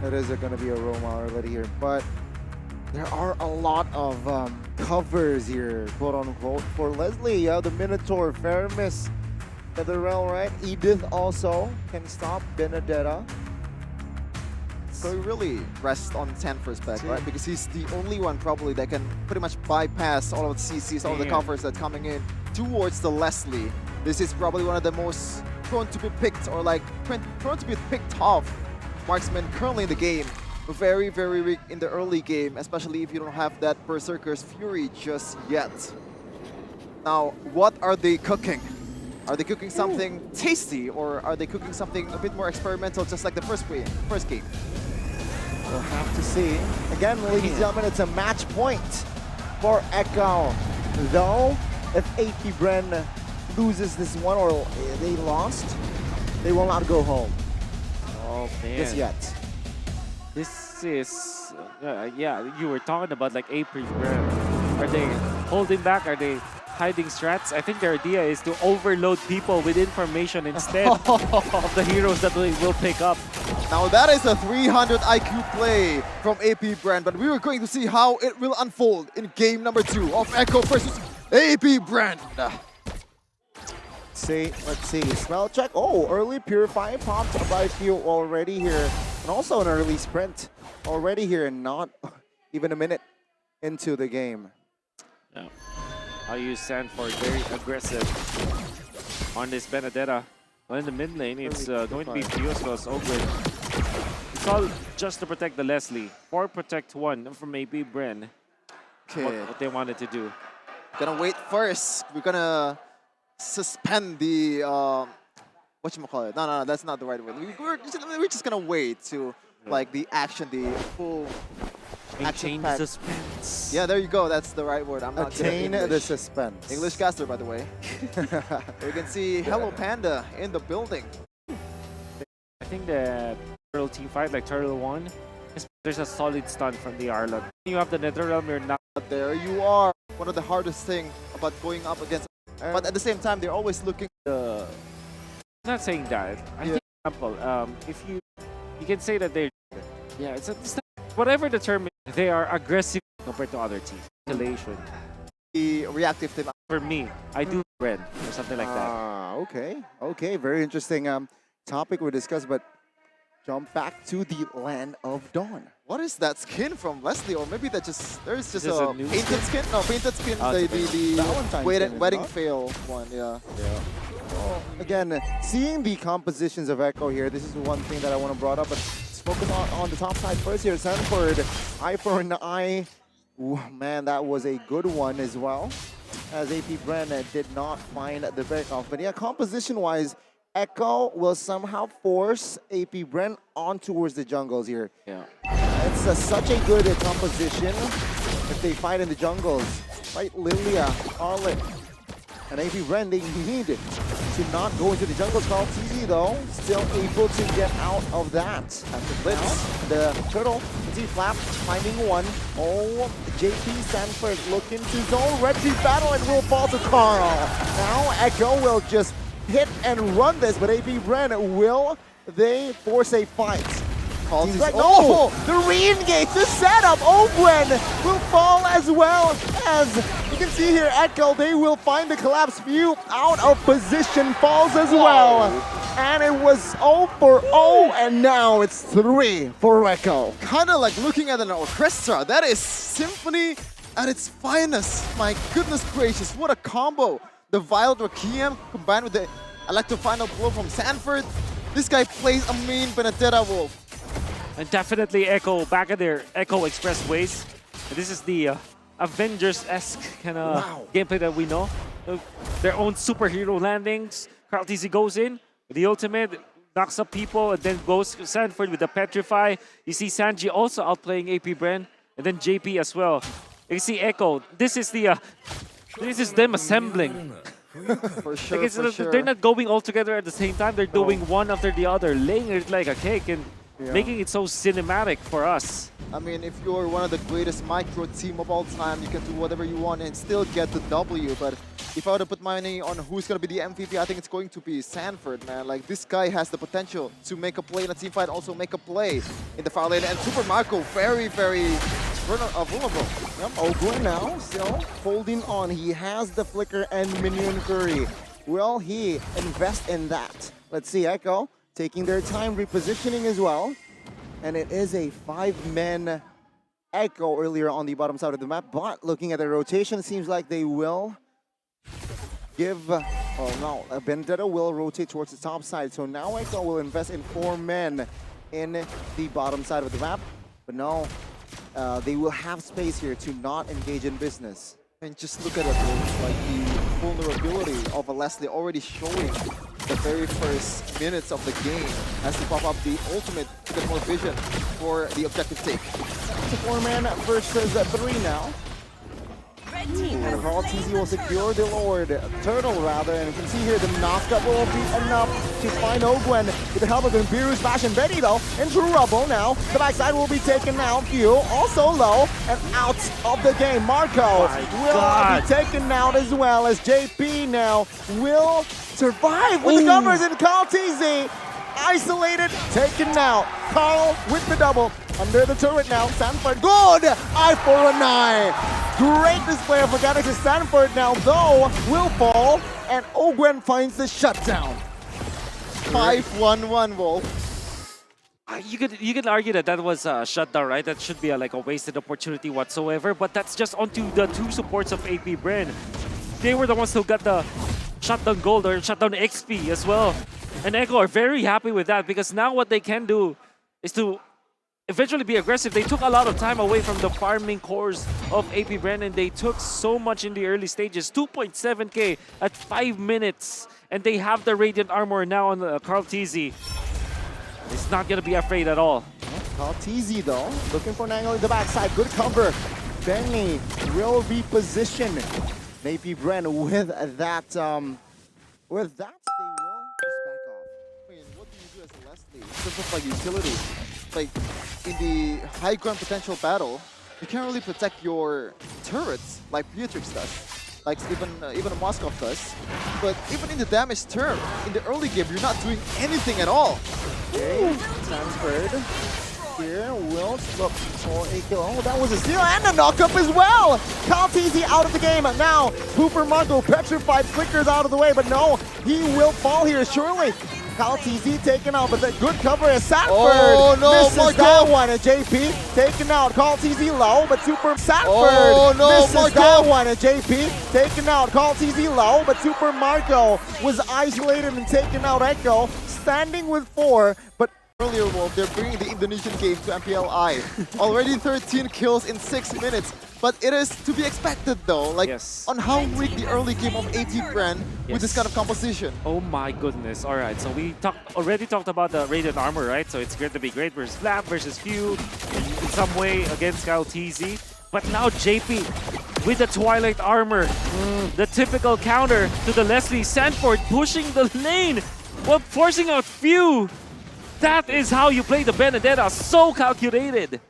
It is going to be a Roma already here, but there are a lot of covers here, quote unquote, for Leslie. Yeah, the Minotaur, Faramis, Netherrealm, right? Edith also can stop Benedetta. So he really rests on Sanford's back, right? Because he's the only one probably that can pretty much bypass all of the CCs, all of the covers that's coming in towards the Leslie. This is probably one of the most prone to be picked, or like prone to be picked off marksman currently in the game. Very, very weak in the early game, especially if you don't have that Berserker's Fury just yet. Now, what are they cooking? Are they cooking something tasty, or are they cooking something a bit more experimental, just like the first game? We'll have to see. Again, ladies and gentlemen, it's a match point for Echo. Though, if AP Bren loses this one, or they lost, they will not go home. Oh man. Just yet. This is, yeah, you were talking about like April Bren. Are they holding back? Are they hiding strats? I think their idea is to overload people with information instead of the heroes that they will pick up. Now that is a 300 IQ play from AP Bren, but we are going to see how it will unfold in game number 2 of Echo versus AP Bren. Let's see. Spell check. Oh, early Purify popped by Few already here. And also an early sprint already here, and not even a minute into the game. Yeah. I'll use Sanford very aggressive on this Benedetta. Well, in the mid lane, it's going to be Few as well as Ogren. It's all just to protect the Leslie. 4 protect 1 from AP Bren. Okay. What they wanted to do. Gonna wait first. We're gonna suspend the whatchamacallit. No, that's not the right word. We're just gonna wait to like the action, the full Maintain action suspense. Yeah, there you go. That's the right word. I'm not good at Attain English. the suspense. English caster, by the way. You can see Hello Panda in the building. I think the Turtle team fight, like Turtle 1, there's a solid stun from the Arlot. You have the Netherrealm, you're not. But there you are. One of the hardest thing about going up against. But at the same time, they're always looking. I'm not saying that. I think, for example, if you can say that they're, yeah, it's not, whatever the term is, they are aggressive compared to other teams. Escalation. The reactive team. For me, I do Bren or something like that. Okay, very interesting topic we discussed, but jump back to the Land of Dawn. What is that skin from Leslie? Or maybe that there's just Is a a new painted skin? No, painted skin. The Valentine's skin, wedding is it fail one. Yeah. Well, again, seeing the compositions of Echo here, this is one thing that I want to brought up, but let's focus on the top side first here. Sanford, eye for an eye. Ooh, man, that was a good one as well, as AP Bren did not find the break off. But yeah, composition-wise, Echo will somehow force AP Bren on towards the jungles here. Yeah. It's such a good composition if they fight in the jungles. Right, Lilia, Arlet, and AP Bren, they need to not go into the jungles. Carl TZ, though, still able to get out of that. After Blitz, the Turtle, see Flap finding one. Oh, JP Sanford looking to zone. Red team battle and will fall to Carl. Now Echo will just hit and run this, but AP Bren, will they force a fight? He's like, no! The re-engage, the setup! Ogren will fall as well, as you can see here, Echo, they will find the collapse. Few out of position, falls as well. And it was 0 for 0, and now it's 3 for Echo. Kind of like looking at an orchestra. That is symphony at its finest. My goodness gracious, what a combo. The Violet Requiem combined with the Electro Final Blow from Sanford. This guy plays a mean Benedetta Wolf. And definitely Echo back at their Echo Express ways. And this is the Avengers-esque kind of gameplay that we know. Their own superhero landings. Carl TZ goes in with the ultimate, knocks up people, and then goes Sanford with the Petrify. You see Sanji also outplaying AP Bren, and then JP as well. You see Echo. This is them assembling. For sure, Like for sure. They're not going all together at the same time. They're doing one after the other, laying it like a cake. And making it so cinematic for us. I mean, if you're one of the greatest micro team of all time, you can do whatever you want and still get the W. But if I were to put money on who's going to be the MVP, I think it's going to be Sanford, man. Like, this guy has the potential to make a play in a team fight, also make a play in the foul lane. And Super Marco, very, very vulnerable. Yep, Ogwen now still holding on. He has the flicker and minion fury. Will he invest in that? Let's see, Echo taking their time, repositioning as well. And it is a 5-man Echo earlier on the bottom side of the map. But looking at the rotation, it seems like they will give... oh no, Vendetta will rotate towards the top side. So now Echo will invest in 4 men in the bottom side of the map. But no, they will have space here to not engage in business. And just look at it, like the vulnerability of a Leslie already showing the very first minutes of the game as to pop up the ultimate to get more vision for the objective take. It's a 4-man versus 3 now. And Carl TZ will secure the Lord Turtle rather, and you can see here the knockup will be enough to find Ogwen with the help of Impiru's Bash and Betty though in trouble now. The backside will be taken out. View also low and out of the game. Marco will be taken out as well as JP now will survive with the covers, and Carl TZ isolated, taken out. Carl with the double under the turret now. Sanford, good! Eye for a 9. Great display of mechanics to Sanford now, though, will fall, and Ogwen finds the shutdown. 5-1-1, Wolf. You could argue that that was a shutdown, right? That should be like a wasted opportunity whatsoever, but that's just onto the 2 supports of AP Bren. They were the ones who got the shutdown gold or shutdown XP as well. And Echo are very happy with that because now what they can do is to eventually be aggressive. They took a lot of time away from the farming cores of AP Bren, and they took so much in the early stages. 2.7k at 5 minutes, and they have the Radiant Armor now on Carl TZ. He's not going to be afraid at all. Carl TZ though, looking for an angle in the backside. Good cover. Benny will be positioned. AP Bren with that, they will just back off. I mean, what do you do as a Leslie in terms of like utility? Like, in the high ground potential battle, you can't really protect your turrets like Beatrix does, like even Moskov does. But even in the damage term, in the early game, you're not doing anything at all. Okay, Sanford here will look for a kill. Oh, that was a steal and a knockup as well. Carl TZ out of the game. Now, Hooper Marco petrified, flickers out of the way, but no, he will fall here surely. Carl TZ taken out, but that good cover as Sanford misses that one. And JP taken out. Carl TZ low, but Super Sanford misses that one. And JP taken out. Carl TZ low, but Super Marco was isolated and taken out. Echo standing with 4, but earlier, Wolf, they're bringing the Indonesian game to MPLI. Already 13 kills in 6 minutes. But it is to be expected though, like on how weak the early game of AP Bren with this kind of composition. Oh my goodness. Alright, so we already talked about the Radiant Armor, right? So it's going to be great versus Flap versus Few in some way against Kyle TZ. But now JP with the Twilight Armor, the typical counter to the Leslie. Sanford pushing the lane while forcing out Few. That is how you play the Benedetta, so calculated.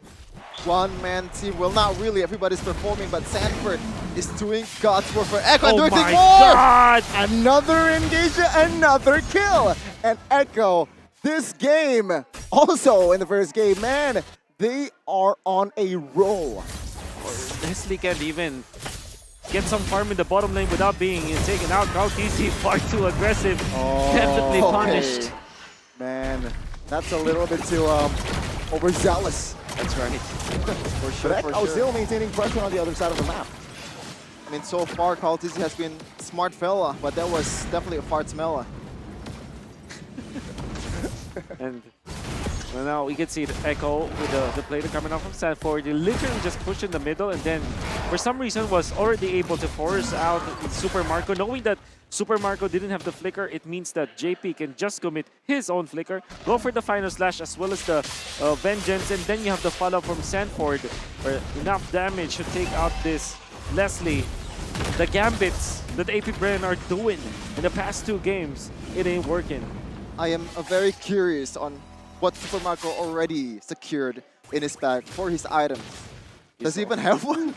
One-man team, well, not really, everybody's performing, but Sanford is doing God's work for Echo and oh doing my more! God. Another engagement, another kill! And Echo, this game, also in the first game, man, they are on a roll. Leslie can't even get some farm in the bottom lane without being taken out. Carl TZ far too aggressive, definitely punished. Man, that's a little bit too overzealous. That's right. For sure, but Echo still maintaining pressure on the other side of the map. I mean, so far, Carl TZ has been smart fella, but that was definitely a fart smella. And well, now we can see the Echo with the player coming off from Sanford. He literally just pushed in the middle, and then for some reason was already able to force out Super Marco. Knowing that Super Marco didn't have the flicker, it means that JP can just commit his own flicker, go for the final slash as well as the vengeance, and then you have the follow from Sanford, where enough damage to take out this Leslie. The gambits that AP Bren are doing in the past 2 games, it ain't working. I am very curious on what Super Marco already secured in his bag for his items. Does he even have one?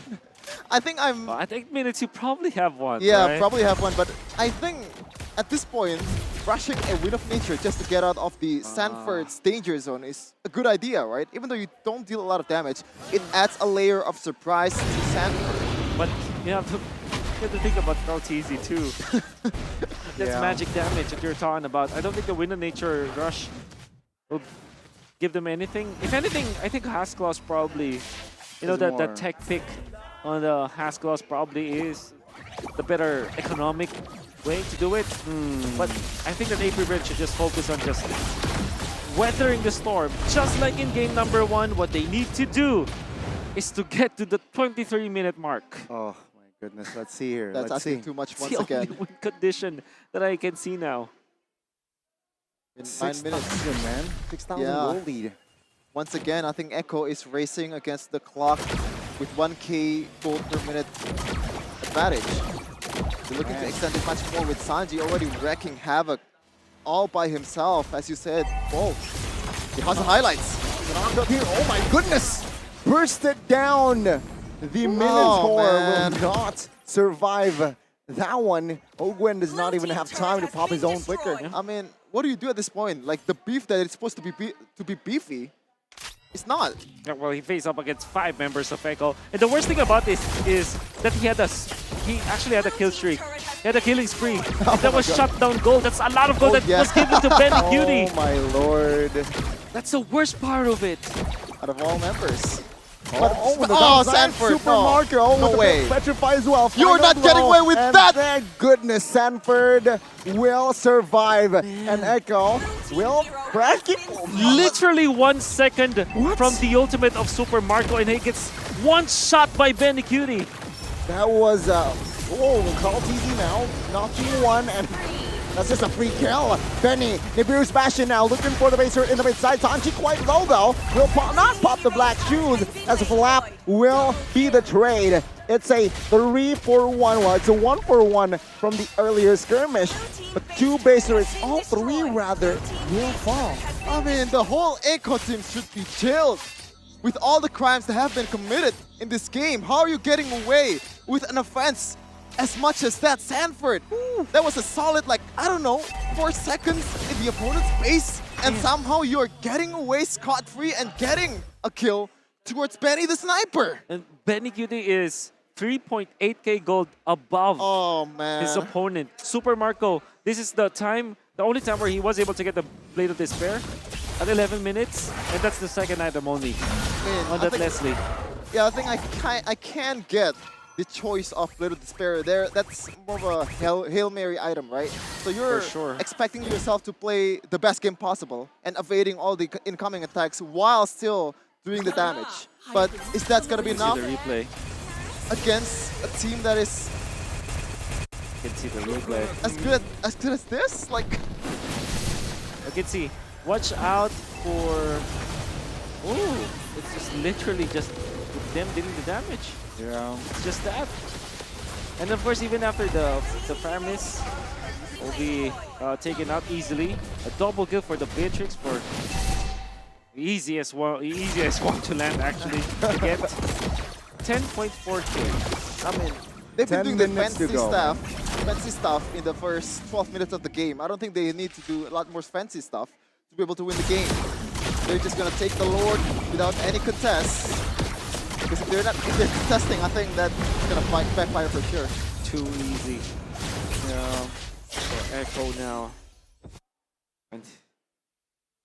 I think I'm... Well, at 8 minutes, you probably have one, Yeah, right? probably have one, but I think at this point, rushing a Wind of Nature just to get out of the Sanford's danger zone is a good idea, right? Even though you don't deal a lot of damage, it adds a layer of surprise to Sanford. But you have to think about Karl'Tezi too. That's magic damage that you're talking about. I don't think the Wind of Nature rush will give them anything. If anything, I think Haskell's probably, you know, the tech pick on the Haskell's probably is the better economic way to do it. But I think that AP Bren should just focus on just weathering the storm. Just like in game number 1, what they need to do is to get to the 23-minute mark. Oh my goodness, let's see here. That's let's asking see. too much It's once the again. only win condition that I can see now. In 9 minutes. 6,000, man. 6,000 Yeah. goal lead. Once again, I think Echo is racing against the clock with 1k gold per minute advantage. They're looking to extend it much more with Sanji already wreaking havoc all by himself, as you said. Whoa, he has the highlights. Knocked up here. Oh my goodness! Bursted down. The Minotaur man. will not survive that one. Ogwen does not even have time to pop his own flicker. I mean, what do you do at this point? Like, the beef that it's supposed to be beefy, it's not. Yeah, well, he faced up against 5 members of Echo. And the worst thing about this is that he actually had a kill streak. He had a killing spree. That was shut down gold. That's a lot of gold that was given to Ben Cutie. Oh my lord. That's the worst part of it. Out of all members. Sanford, Super Marco No with way. the Petrify as well. You're Final not getting blow, away with and that. Thank goodness Sanford will survive. And Echo will crack it. Literally 1 second from the ultimate of Super Marco, and he gets one shot by Ben Cutie. That was, Karl'Tezi now, knocking one, and that's just a free kill. Benny, Nibiru's Bastion now, looking for the baser in the mid side. Sanji quite low though, will not pop the black shoes, as a flap will be the trade. It's a 3-for-1, well, it's a 1-for-1 from the earlier skirmish, but 2 basers, all 3 rather, will fall. I mean, the whole Echo team should be chilled. With all the crimes that have been committed in this game, how are you getting away with an offense as much as that? Sanford, that was a solid, like, I don't know, 4 seconds in the opponent's base, and somehow you're getting away scot-free and getting a kill towards Benny the Sniper. And Benny Cutie is 3.8k gold above his opponent. Super Marco, this is the only time where he was able to get the Blade of Despair at 11 minutes, and that's the second item only on that Leslie. Yeah, I think I can get the choice of Blade of Despair there. That's more of a Hail Mary item, right? So you're expecting yourself to play the best game possible and evading all the incoming attacks while still doing the damage. But is that going to be enough the replay. against a team that is You can see the replay. as good as this? Like, You can see. Watch out for. Ooh, it's just literally just them dealing the damage. Yeah. It's just that. And of course, even after the premise will be taken out easily. A double kill for the Beatrix for the easiest one to land actually to get 10.4k. I mean, they've been doing the 10 minutes to fancy stuff in the first 12 minutes of the game. I don't think they need to do a lot more fancy stuff to be able to win the game. They're just gonna take the Lord without any contest. Because if they're contesting, I think that's gonna backfire for sure. Too easy. Yeah. For Echo now. And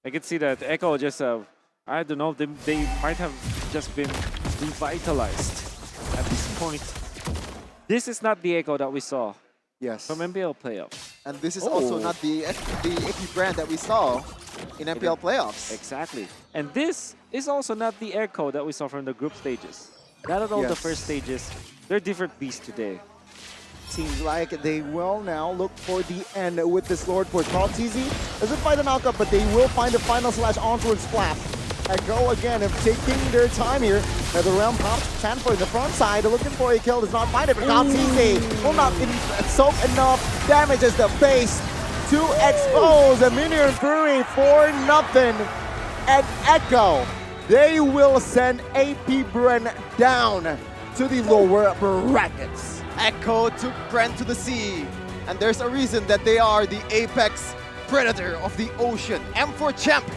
I can see that Echo just, I don't know, they might have just been revitalized at this point. This is not the Echo that we saw from MPL playoffs. And this is also not the AP brand that we saw in MPL playoffs. Exactly. And this is also not the Echo that we saw from the group stages. Not at all the first stages. They're different beasts today. Seems like they will now look for the end with this Lord push. Karl'Tezi doesn't find the knockup, but they will find the final slash onwards flap. Echo again of taking their time here. Another round pops. Sanford in the front side looking for a kill. Does not find it, but Karl'Tezi will not soak enough damage as the base to expose a Minion Fury for nothing. and Echo, they will send AP Bren down to the lower brackets. Echo took Bren to the sea. And there's a reason that they are the apex predator of the ocean. M4 champ.